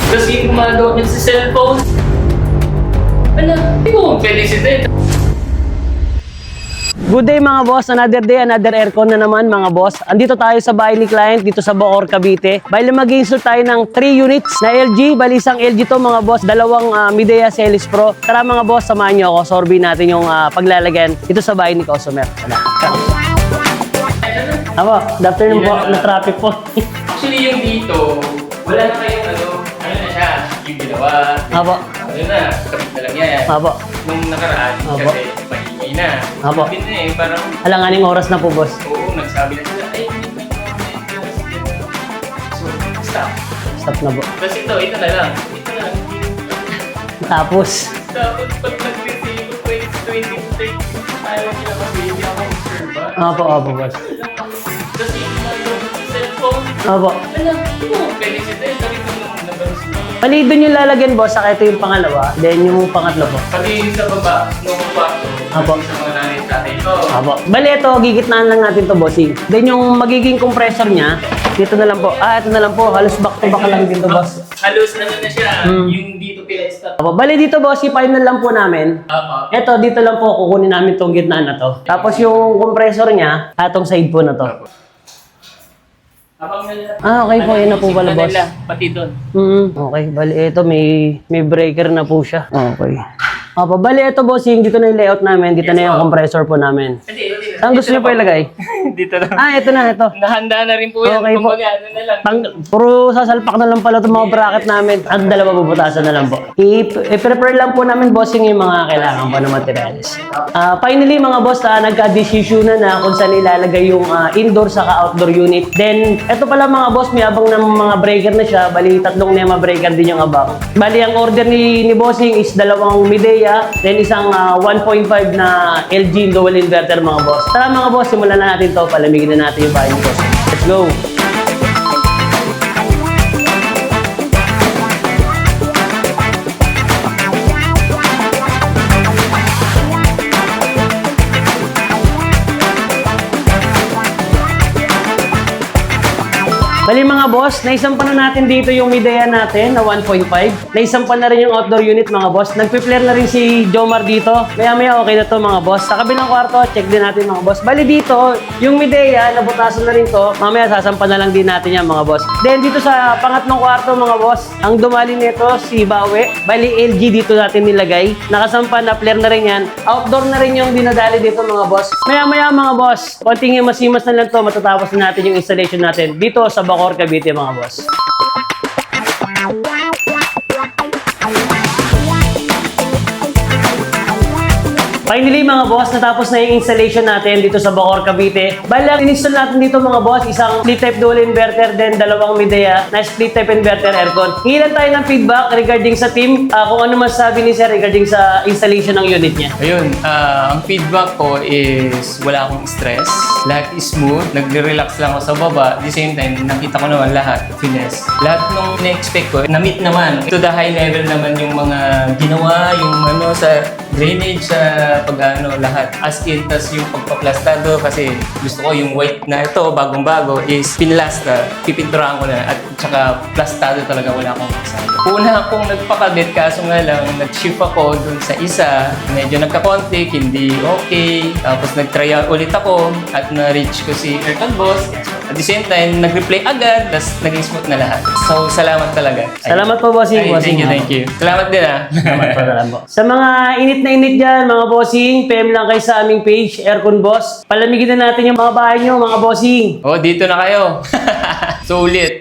Tapos yung gumagawa niya sa cellphone. Ano? Hindi ko pwede si Ted. Good day mga boss, another day, another aircon na naman mga boss. Andito tayo sa bahay ni client dito sa Bacoor, Cavite. Bali mag-install tayo ng 3 units na LG. Bali isang LG to mga boss, dalawang Midea Celis Pro. Tara mga boss, samahan nyo ako. Sorbin natin yung paglalagyan dito sa bahay ni customer. Apo, good afternoon po, na traffic po. Actually yung dito, wala na kayong ano na siya, yung ginawa. Apo. Ano na, kapit na lang yan. Apo. Nung nakaraan, Apo. kasi maingay na. Apo. Sabi na eh, parang, Alanganing oras na po boss. oo, nagsabi na sila, ay, hindi mo so, stop. Stop na po. Tapos ito na lang. Ito na lang. Tapos, Tapos pag nag-receive ko 2023, ayaw nila kasi hindi ako serve ba? apo, apo boss. Tapos yung cellphone, Apo. alam, hindi mo pwede si Ted, sabi ko nung nabars na. Bali doon yung lalagyan boss, saka ito yung pangalawa, then yung pangatlo po. Pati sa baba, nung kwarto, Apo. sa mga nanay tatay ko. Apo. Bali ito, gigitnaan lang natin to bossing. Then yung magiging compressor niya, dito na lang po. Ito na lang po, halos back to back lang din to boss. Halos na siya, yung dito pila-stop. Apo. Bali dito boss, final lang po namin. Apo. Ito, dito lang po, kukunin namin tong gitnaan na to. Tapos yung compressor niya, atong side po na to. Habang nila. Okay po, yun na po pala boss. Pati doon. Okay, bali ito, may breaker na po siya. Okay. Apo, bali ito bossing, dito na yung layout namin, dito na yung compressor po namin. Hindi. Saan gusto niyo po ilagay? Dito lang. Ito na, ito. Nahanda na rin po yan. Okay po. Kumbaga, ano na lang. Puro sasalpak na lang pala itong mga bracket namin at dalawa bubutasan na lang po. I-prepare lang po namin bossing yung mga kailangan po na materials. Finally mga boss, nagka-decision na kung saan ilalagay yung indoor saka outdoor unit. Then, ito pala mga boss, may abang ng mga breaker na siya. Bali, 3 NEMA breaker din yung abang. Bali, ang order ni bossing is 2 Midea, then isang 1.5 na LG dual inverter mga boss. Tara mga boss, simulan na natin to. Palamigin na natin yung bahay ni boss. Let's go! Bali mga boss, naisampa na natin dito yung Midea natin na 1.5. Naisampa na rin yung outdoor unit mga boss. Nagpe-flare na rin si Jomar dito. Maya-maya okay na to mga boss. Sa kabilang kwarto, check din natin mga boss. Bali dito, yung Midea, nabutasan na rin to. Mamaya sasampa na lang din natin yan mga boss. Then dito sa pangatlong kwarto mga boss, ang dumali nito si Bawe. Bali LG dito natin nilagay. Nakasampa na flare na rin yan. Outdoor na rin yung dinadali dito mga boss. Maya-maya mga boss, konting masimas na lang to. Matatapos na natin yung installation natin dito sa Bacoor, Cavite mga boss. Finally mga boss, natapos na yung installation natin dito sa Bacoor, Cavite. Bali, ang in-install natin dito mga boss, isang split type dual inverter, then 2 Midea na split type inverter aircon. Hingilan tayo ng feedback regarding sa team, kung ano masasabi ni Sir regarding sa installation ng unit niya. Ayun, ang feedback ko is wala akong stress. Lahat is smooth. Nagre-relax lang ako sa baba. At the same time, nakita ko naman lahat. Finesse. Lahat nung na-expect ko, na-meet naman. To the high level naman yung mga ginawa, yung ano sa drainage, sa pag-ano, lahat. As in, tas yung pagpaplastado kasi gusto ko yung white na ito, bagong-bago, is pinlasta. Pipinturahan ko na at saka plastado talaga, wala akong kasama. Una akong nagpakabit, kaso nga lang, nag-shift ako dun sa isa. Medyo nagka-conflict, hindi okay. Tapos nag-try ulit ako at na-reach ko si Aircon Boss. At the same time, nag-replay agad, tapos naging smooth na lahat. So, salamat talaga. Salamat po bossing. Ay, thank you. Salamat din Salamat po, salamat po. Sa mga init na init dyan, mga bossing, PM lang kayo sa aming page, Aircon Boss. Palamigin na natin yung mga bahay nyo, mga bossing. Oh, dito na kayo. Sulit.